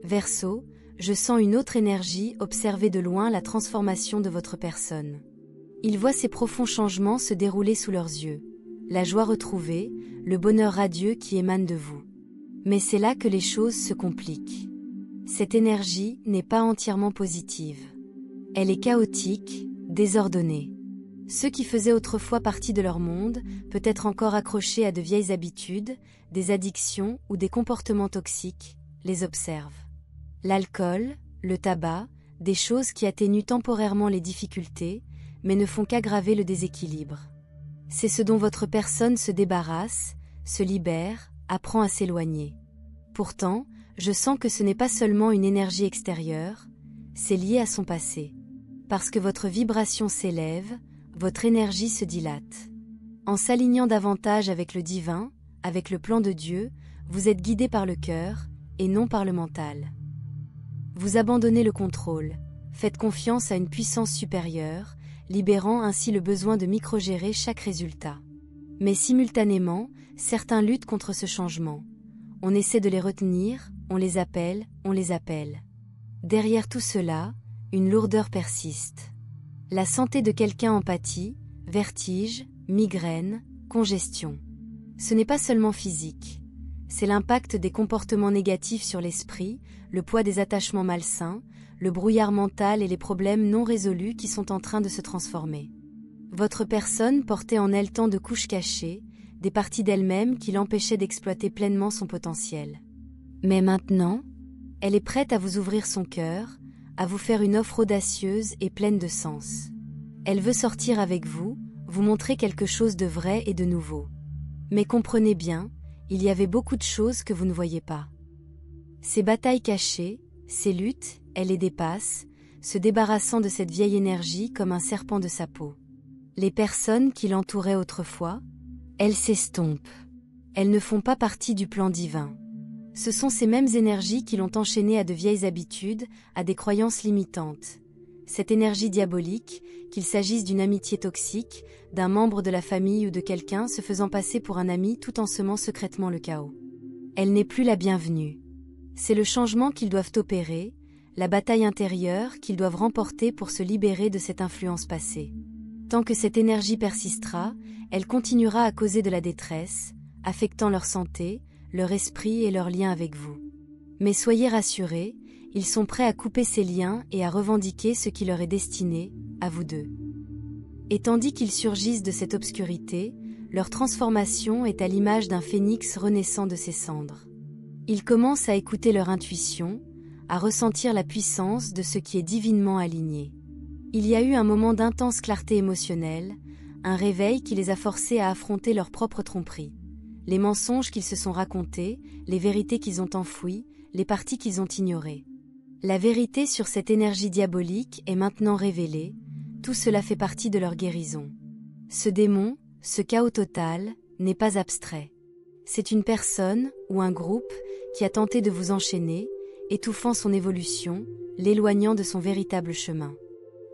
Verseau, je sens une autre énergie, observez de loin la transformation de votre personne. Ils voient ces profonds changements se dérouler sous leurs yeux, la joie retrouvée, le bonheur radieux qui émane de vous. Mais c'est là que les choses se compliquent. Cette énergie n'est pas entièrement positive. Elle est chaotique, désordonnée. Ceux qui faisaient autrefois partie de leur monde, peut-être encore accrochés à de vieilles habitudes, des addictions ou des comportements toxiques, les observent. L'alcool, le tabac, des choses qui atténuent temporairement les difficultés, mais ne font qu'aggraver le déséquilibre. C'est ce dont votre personne se débarrasse, se libère, apprend à s'éloigner. Pourtant, je sens que ce n'est pas seulement une énergie extérieure, c'est lié à son passé. Parce que votre vibration s'élève, votre énergie se dilate. En s'alignant davantage avec le divin, avec le plan de Dieu, vous êtes guidé par le cœur, et non par le mental. Vous abandonnez le contrôle, faites confiance à une puissance supérieure, libérant ainsi le besoin de microgérer chaque résultat. Mais simultanément, certains luttent contre ce changement. On essaie de les retenir, on les appelle. Derrière tout cela, une lourdeur persiste. La santé de quelqu'un en pâtit, vertige, migraine, congestion. Ce n'est pas seulement physique. C'est l'impact des comportements négatifs sur l'esprit, le poids des attachements malsains, le brouillard mental et les problèmes non résolus qui sont en train de se transformer. Votre personne portait en elle tant de couches cachées, des parties d'elle-même qui l'empêchaient d'exploiter pleinement son potentiel. Mais maintenant, elle est prête à vous ouvrir son cœur, à vous faire une offre audacieuse et pleine de sens. Elle veut sortir avec vous, vous montrer quelque chose de vrai et de nouveau. Mais comprenez bien, il y avait beaucoup de choses que vous ne voyez pas. Ces batailles cachées, ces luttes, elle les dépasse, se débarrassant de cette vieille énergie comme un serpent de sa peau. Les personnes qui l'entouraient autrefois, elles s'estompent. Elles ne font pas partie du plan divin. Ce sont ces mêmes énergies qui l'ont enchaîné à de vieilles habitudes, à des croyances limitantes. Cette énergie diabolique, qu'il s'agisse d'une amitié toxique, d'un membre de la famille ou de quelqu'un se faisant passer pour un ami tout en semant secrètement le chaos. Elle n'est plus la bienvenue. C'est le changement qu'ils doivent opérer, la bataille intérieure qu'ils doivent remporter pour se libérer de cette influence passée. Tant que cette énergie persistera, elle continuera à causer de la détresse, affectant leur santé, leur esprit et leurs liens avec vous. Mais soyez rassurés, ils sont prêts à couper ces liens et à revendiquer ce qui leur est destiné, à vous deux. Et tandis qu'ils surgissent de cette obscurité, leur transformation est à l'image d'un phénix renaissant de ses cendres. Ils commencent à écouter leur intuition, à ressentir la puissance de ce qui est divinement aligné. Il y a eu un moment d'intense clarté émotionnelle, un réveil qui les a forcés à affronter leur propre tromperie. Les mensonges qu'ils se sont racontés, les vérités qu'ils ont enfouies, les parties qu'ils ont ignorées. La vérité sur cette énergie diabolique est maintenant révélée, tout cela fait partie de leur guérison. Ce démon, ce chaos total, n'est pas abstrait. C'est une personne, ou un groupe, qui a tenté de vous enchaîner, étouffant son évolution, l'éloignant de son véritable chemin.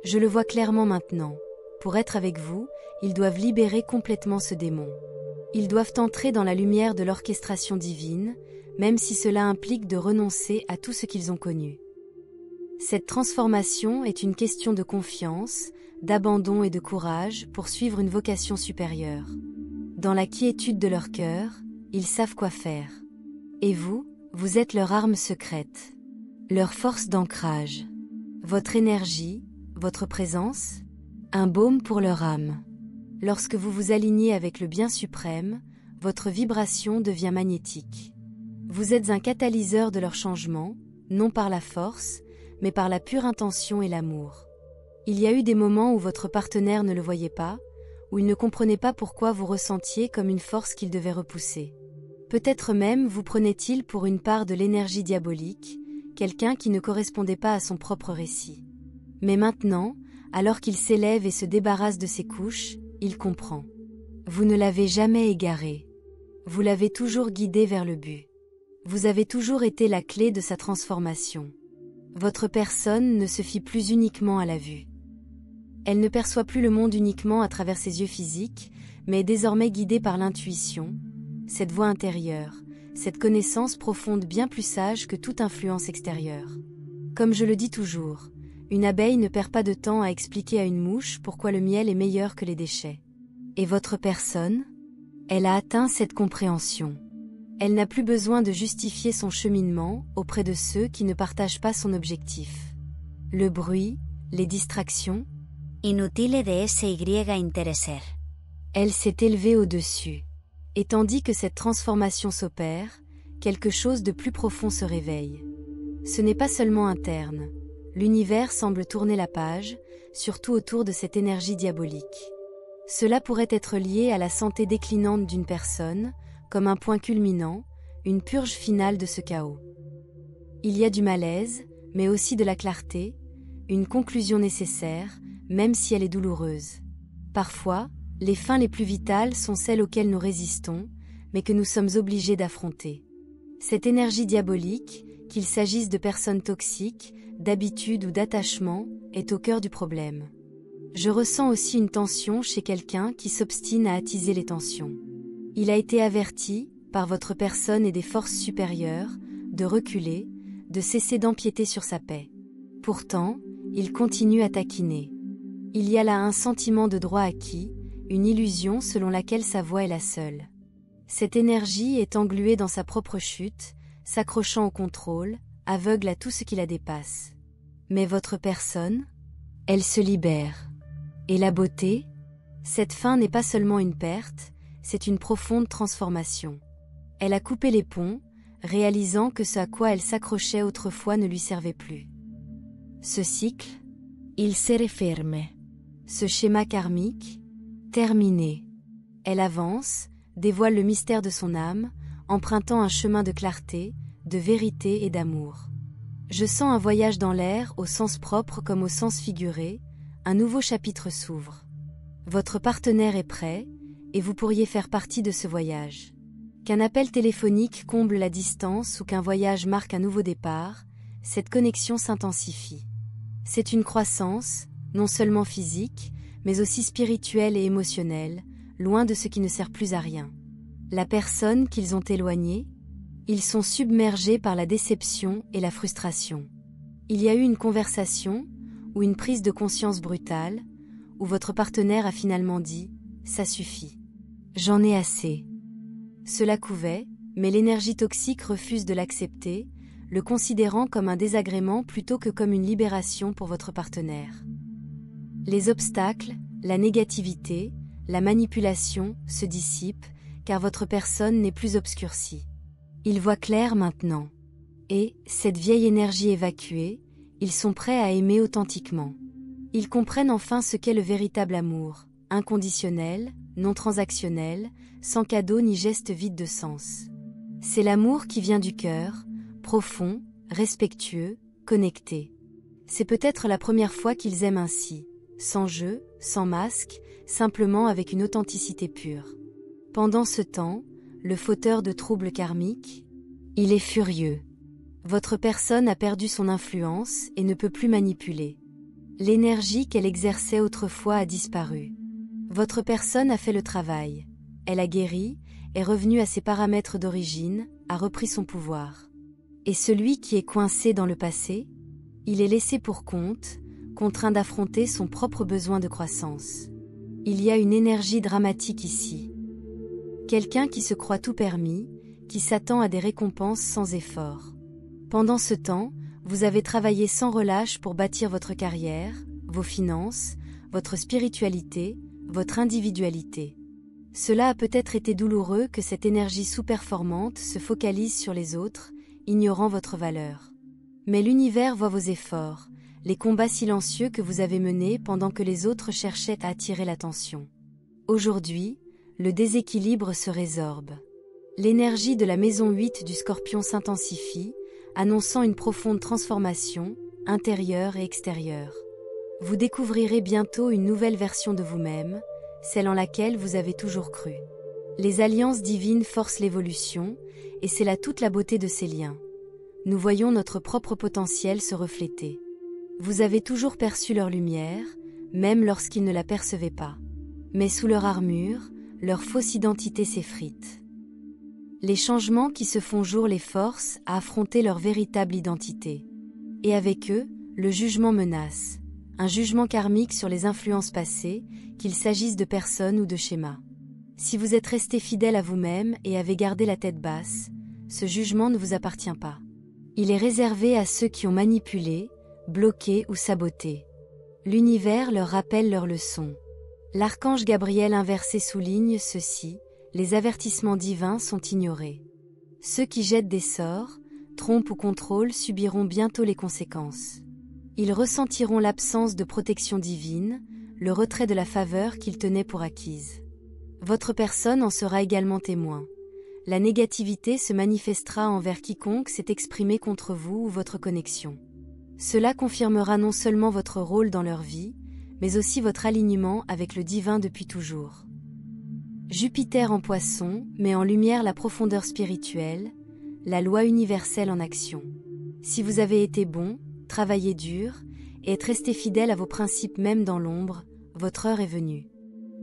Je le vois clairement maintenant. Pour être avec vous, ils doivent libérer complètement ce démon. Ils doivent entrer dans la lumière de l'orchestration divine, même si cela implique de renoncer à tout ce qu'ils ont connu. Cette transformation est une question de confiance, d'abandon et de courage pour suivre une vocation supérieure. Dans la quiétude de leur cœur, ils savent quoi faire. Et vous, vous êtes leur arme secrète, leur force d'ancrage, votre énergie, votre présence, un baume pour leur âme. Lorsque vous vous alignez avec le bien suprême, votre vibration devient magnétique. Vous êtes un catalyseur de leur changement, non par la force, mais par la pure intention et l'amour. Il y a eu des moments où votre partenaire ne le voyait pas, où il ne comprenait pas pourquoi vous ressentiez comme une force qu'il devait repousser. Peut-être même vous prenait-il pour une part de l'énergie diabolique, quelqu'un qui ne correspondait pas à son propre récit. Mais maintenant, alors qu'il s'élève et se débarrasse de ses couches, il comprend. Vous ne l'avez jamais égaré. Vous l'avez toujours guidé vers le but. Vous avez toujours été la clé de sa transformation. Votre personne ne se fie plus uniquement à la vue. Elle ne perçoit plus le monde uniquement à travers ses yeux physiques, mais est désormais guidée par l'intuition, cette voix intérieure, cette connaissance profonde bien plus sage que toute influence extérieure. Comme je le dis toujours, une abeille ne perd pas de temps à expliquer à une mouche pourquoi le miel est meilleur que les déchets. Et votre personne? Elle a atteint cette compréhension. Elle n'a plus besoin de justifier son cheminement auprès de ceux qui ne partagent pas son objectif. Le bruit, les distractions. Inutile de SY interesser. Elle s'est élevée au-dessus. Et tandis que cette transformation s'opère, quelque chose de plus profond se réveille. Ce n'est pas seulement interne. L'univers semble tourner la page, surtout autour de cette énergie diabolique. Cela pourrait être lié à la santé déclinante d'une personne, comme un point culminant, une purge finale de ce chaos. Il y a du malaise, mais aussi de la clarté, une conclusion nécessaire, même si elle est douloureuse. Parfois, les fins les plus vitales sont celles auxquelles nous résistons, mais que nous sommes obligés d'affronter. Cette énergie diabolique, qu'il s'agisse de personnes toxiques, d'habitudes ou d'attachements, est au cœur du problème. Je ressens aussi une tension chez quelqu'un qui s'obstine à attiser les tensions. Il a été averti, par votre personne et des forces supérieures, de reculer, de cesser d'empiéter sur sa paix. Pourtant, il continue à taquiner. Il y a là un sentiment de droit acquis, une illusion selon laquelle sa voix est la seule. Cette énergie est engluée dans sa propre chute, s'accrochant au contrôle, aveugle à tout ce qui la dépasse. Mais votre personne, elle se libère. Et la beauté? Cette fin n'est pas seulement une perte, c'est une profonde transformation. Elle a coupé les ponts, réalisant que ce à quoi elle s'accrochait autrefois ne lui servait plus. Ce cycle, il s'est referme. Ce schéma karmique, terminé. Elle avance, dévoile le mystère de son âme, empruntant un chemin de clarté, de vérité et d'amour. Je sens un voyage dans l'air, au sens propre comme au sens figuré, un nouveau chapitre s'ouvre. Votre partenaire est prêt, et vous pourriez faire partie de ce voyage. Qu'un appel téléphonique comble la distance ou qu'un voyage marque un nouveau départ, cette connexion s'intensifie. C'est une croissance, non seulement physique, mais aussi spirituelle et émotionnelle, loin de ce qui ne sert plus à rien. La personne qu'ils ont éloignée, ils sont submergés par la déception et la frustration. Il y a eu une conversation, ou une prise de conscience brutale, où votre partenaire a finalement dit « ça suffit. J'en ai assez ». Cela couvait, mais l'énergie toxique refuse de l'accepter, le considérant comme un désagrément plutôt que comme une libération pour votre partenaire. Les obstacles, la négativité, la manipulation se dissipent, car votre personne n'est plus obscurcie. Ils voient clair maintenant. Et, cette vieille énergie évacuée, ils sont prêts à aimer authentiquement. Ils comprennent enfin ce qu'est le véritable amour, inconditionnel, non transactionnel, sans cadeau ni geste vide de sens. C'est l'amour qui vient du cœur, profond, respectueux, connecté. C'est peut-être la première fois qu'ils aiment ainsi, sans jeu, sans masque, simplement avec une authenticité pure. Pendant ce temps, le fauteur de troubles karmiques, il est furieux. Votre personne a perdu son influence et ne peut plus manipuler. L'énergie qu'elle exerçait autrefois a disparu. Votre personne a fait le travail. Elle a guéri, est revenue à ses paramètres d'origine, a repris son pouvoir. Et celui qui est coincé dans le passé, il est laissé pour compte, contraint d'affronter son propre besoin de croissance. Il y a une énergie dramatique ici. Quelqu'un qui se croit tout permis, qui s'attend à des récompenses sans effort. Pendant ce temps, vous avez travaillé sans relâche pour bâtir votre carrière, vos finances, votre spiritualité, votre individualité. Cela a peut-être été douloureux que cette énergie sous-performante se focalise sur les autres, ignorant votre valeur. Mais l'univers voit vos efforts, les combats silencieux que vous avez menés pendant que les autres cherchaient à attirer l'attention. Aujourd'hui, le déséquilibre se résorbe. L'énergie de la maison 8 du Scorpion s'intensifie, annonçant une profonde transformation, intérieure et extérieure. Vous découvrirez bientôt une nouvelle version de vous-même, celle en laquelle vous avez toujours cru. Les alliances divines forcent l'évolution, et c'est là toute la beauté de ces liens. Nous voyons notre propre potentiel se refléter. Vous avez toujours perçu leur lumière, même lorsqu'ils ne la percevaient pas. Mais sous leur armure, leur fausse identité s'effrite. Les changements qui se font jour les forcent à affronter leur véritable identité. Et avec eux, le jugement menace. Un jugement karmique sur les influences passées, qu'il s'agisse de personnes ou de schémas. Si vous êtes resté fidèle à vous-même et avez gardé la tête basse, ce jugement ne vous appartient pas. Il est réservé à ceux qui ont manipulé, bloqué ou saboté. L'univers leur rappelle leurs leçons. L'archange Gabriel inversé souligne ceci, les avertissements divins sont ignorés. Ceux qui jettent des sorts, trompent ou contrôlent subiront bientôt les conséquences. Ils ressentiront l'absence de protection divine, le retrait de la faveur qu'ils tenaient pour acquise. Votre personne en sera également témoin. La négativité se manifestera envers quiconque s'est exprimé contre vous ou votre connexion. Cela confirmera non seulement votre rôle dans leur vie, mais aussi votre alignement avec le divin depuis toujours. Jupiter en Poisson met en lumière la profondeur spirituelle, la loi universelle en action. Si vous avez été bon, travaillé dur, et êtes resté fidèle à vos principes même dans l'ombre, votre heure est venue.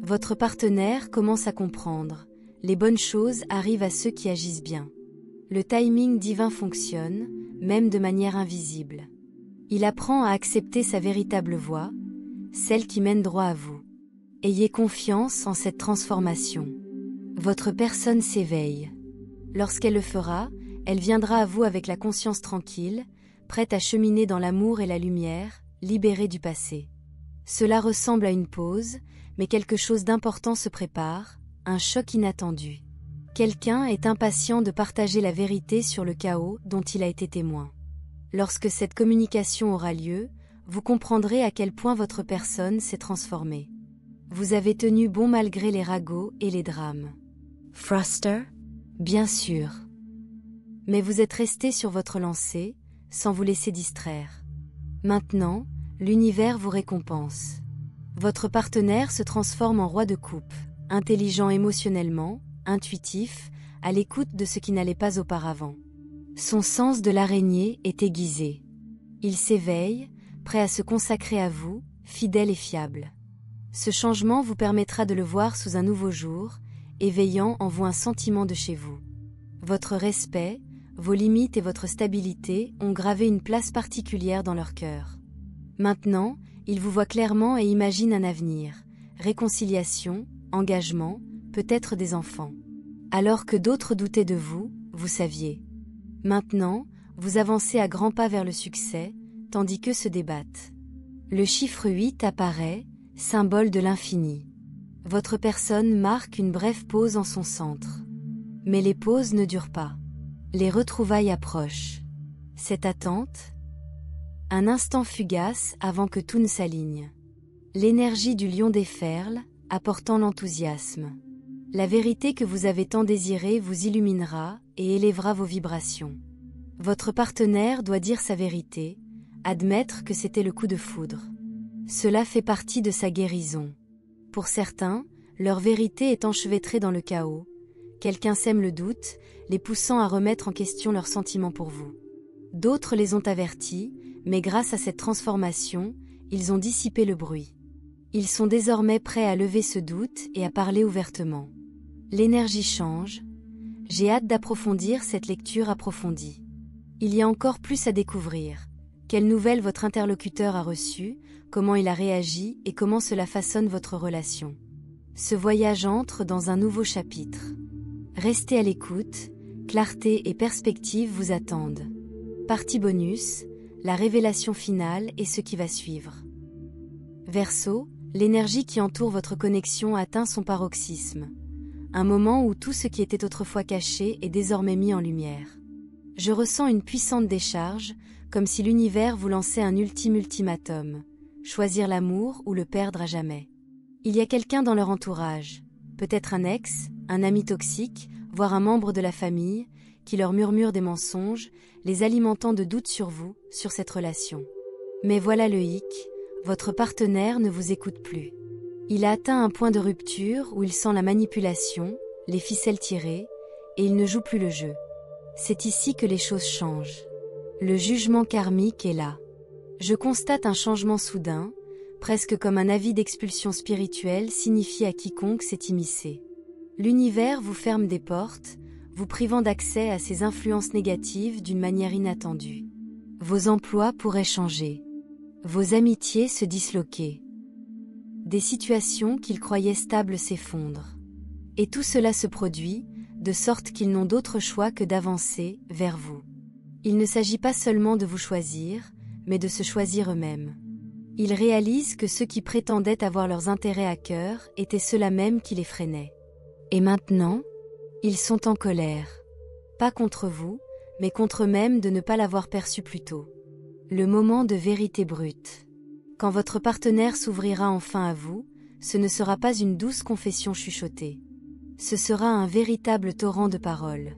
Votre partenaire commence à comprendre. Les bonnes choses arrivent à ceux qui agissent bien. Le timing divin fonctionne, même de manière invisible. Il apprend à accepter sa véritable voie, celle qui mène droit à vous. Ayez confiance en cette transformation. Votre personne s'éveille. Lorsqu'elle le fera, elle viendra à vous avec la conscience tranquille, prête à cheminer dans l'amour et la lumière, libérée du passé. Cela ressemble à une pause, mais quelque chose d'important se prépare, un choc inattendu. Quelqu'un est impatient de partager la vérité sur le chaos dont il a été témoin. Lorsque cette communication aura lieu, vous comprendrez à quel point votre personne s'est transformée. Vous avez tenu bon malgré les ragots et les drames. Froster? Bien sûr. Mais vous êtes resté sur votre lancée, sans vous laisser distraire. Maintenant, l'univers vous récompense. Votre partenaire se transforme en roi de coupe, intelligent émotionnellement, intuitif, à l'écoute de ce qui n'allait pas auparavant. Son sens de l'araignée est aiguisé. Il s'éveille, prêt à se consacrer à vous, fidèle et fiable. Ce changement vous permettra de le voir sous un nouveau jour, éveillant en vous un sentiment de chez vous. Votre respect, vos limites et votre stabilité ont gravé une place particulière dans leur cœur. Maintenant, il vous voit clairement et imagine un avenir, réconciliation, engagement, peut-être des enfants. Alors que d'autres doutaient de vous, vous saviez. Maintenant, vous avancez à grands pas vers le succès, tandis qu'eux se débattent. Le chiffre 8 apparaît, symbole de l'infini. Votre personne marque une brève pause en son centre. Mais les pauses ne durent pas. Les retrouvailles approchent. Cette attente? Un instant fugace avant que tout ne s'aligne. L'énergie du lion déferle, apportant l'enthousiasme. La vérité que vous avez tant désirée vous illuminera et élèvera vos vibrations. Votre partenaire doit dire sa vérité, admettre que c'était le coup de foudre. Cela fait partie de sa guérison. Pour certains, leur vérité est enchevêtrée dans le chaos. Quelqu'un sème le doute, les poussant à remettre en question leurs sentiments pour vous. D'autres les ont avertis, mais grâce à cette transformation, ils ont dissipé le bruit. Ils sont désormais prêts à lever ce doute et à parler ouvertement. L'énergie change. J'ai hâte d'approfondir cette lecture approfondie. Il y a encore plus à découvrir. Quelles nouvelles votre interlocuteur a reçues, comment il a réagi et comment cela façonne votre relation. Ce voyage entre dans un nouveau chapitre. Restez à l'écoute, clarté et perspective vous attendent. Partie bonus, la révélation finale et ce qui va suivre. Verseau, l'énergie qui entoure votre connexion atteint son paroxysme. Un moment où tout ce qui était autrefois caché est désormais mis en lumière. Je ressens une puissante décharge, comme si l'univers vous lançait un ultime ultimatum. Choisir l'amour ou le perdre à jamais. Il y a quelqu'un dans leur entourage, peut-être un ex, un ami toxique, voire un membre de la famille, qui leur murmure des mensonges, les alimentant de doutes sur vous, sur cette relation. Mais voilà le hic, votre partenaire ne vous écoute plus. Il a atteint un point de rupture où il sent la manipulation, les ficelles tirées, et il ne joue plus le jeu. C'est ici que les choses changent. Le jugement karmique est là. Je constate un changement soudain, presque comme un avis d'expulsion spirituelle signifié à quiconque s'est immiscé. L'univers vous ferme des portes, vous privant d'accès à ces influences négatives d'une manière inattendue. Vos emplois pourraient changer. Vos amitiés se disloquer. Des situations qu'ils croyaient stables s'effondrent. Et tout cela se produit, de sorte qu'ils n'ont d'autre choix que d'avancer vers vous. Il ne s'agit pas seulement de vous choisir, mais de se choisir eux-mêmes. Ils réalisent que ceux qui prétendaient avoir leurs intérêts à cœur étaient ceux-là même qui les freinaient. Et maintenant, ils sont en colère. Pas contre vous, mais contre eux-mêmes de ne pas l'avoir perçu plus tôt. Le moment de vérité brute. Quand votre partenaire s'ouvrira enfin à vous, ce ne sera pas une douce confession chuchotée. Ce sera un véritable torrent de paroles.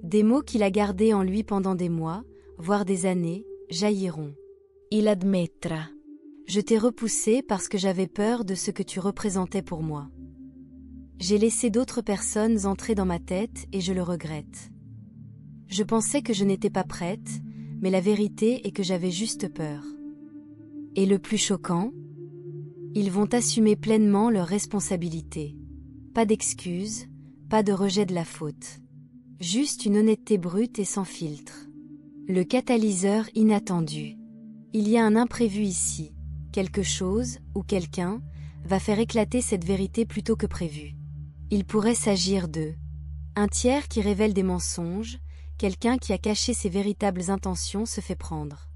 Des mots qu'il a gardés en lui pendant des mois, voire des années, jailliront. Il admettra. Je t'ai repoussé parce que j'avais peur de ce que tu représentais pour moi. J'ai laissé d'autres personnes entrer dans ma tête et je le regrette. Je pensais que je n'étais pas prête, mais la vérité est que j'avais juste peur. Et le plus choquant, ils vont assumer pleinement leurs responsabilités. Pas d'excuses, pas de rejet de la faute. Juste une honnêteté brute et sans filtre. Le catalyseur inattendu. Il y a un imprévu ici. Quelque chose, ou quelqu'un, va faire éclater cette vérité plus tôt que prévu. Il pourrait s'agir de un tiers qui révèle des mensonges, quelqu'un qui a caché ses véritables intentions se fait prendre.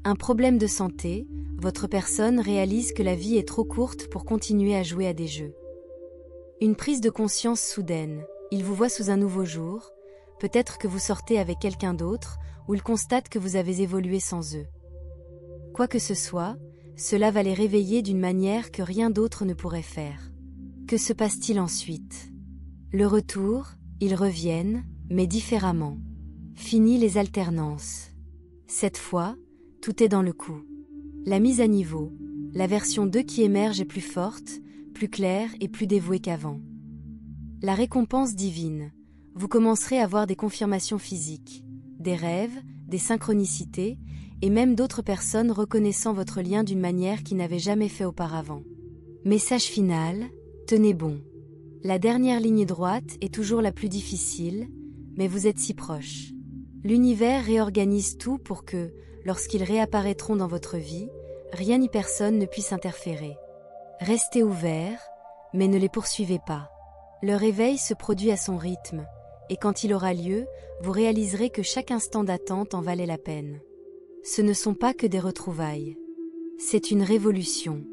Un problème de santé, votre personne réalise que la vie est trop courte pour continuer à jouer à des jeux. Une prise de conscience soudaine, il vous voit sous un nouveau jour, peut-être que vous sortez avec quelqu'un d'autre, ou il constate que vous avez évolué sans eux. Quoi que ce soit, cela va les réveiller d'une manière que rien d'autre ne pourrait faire. Que se passe-t-il ensuite? Le retour, ils reviennent, mais différemment. Fini les alternances. Cette fois, tout est dans le coup. La mise à niveau, la version 2 qui émerge est plus forte, plus claire et plus dévouée qu'avant. La récompense divine. Vous commencerez à voir des confirmations physiques, des rêves, des synchronicités, et même d'autres personnes reconnaissant votre lien d'une manière qu'ils n'avaient jamais fait auparavant. Message final, tenez bon. La dernière ligne droite est toujours la plus difficile, mais vous êtes si proche. L'univers réorganise tout pour que, lorsqu'ils réapparaîtront dans votre vie, rien ni personne ne puisse interférer. Restez ouverts, mais ne les poursuivez pas. Leur éveil se produit à son rythme, et quand il aura lieu, vous réaliserez que chaque instant d'attente en valait la peine. Ce ne sont pas que des retrouvailles. C'est une révolution.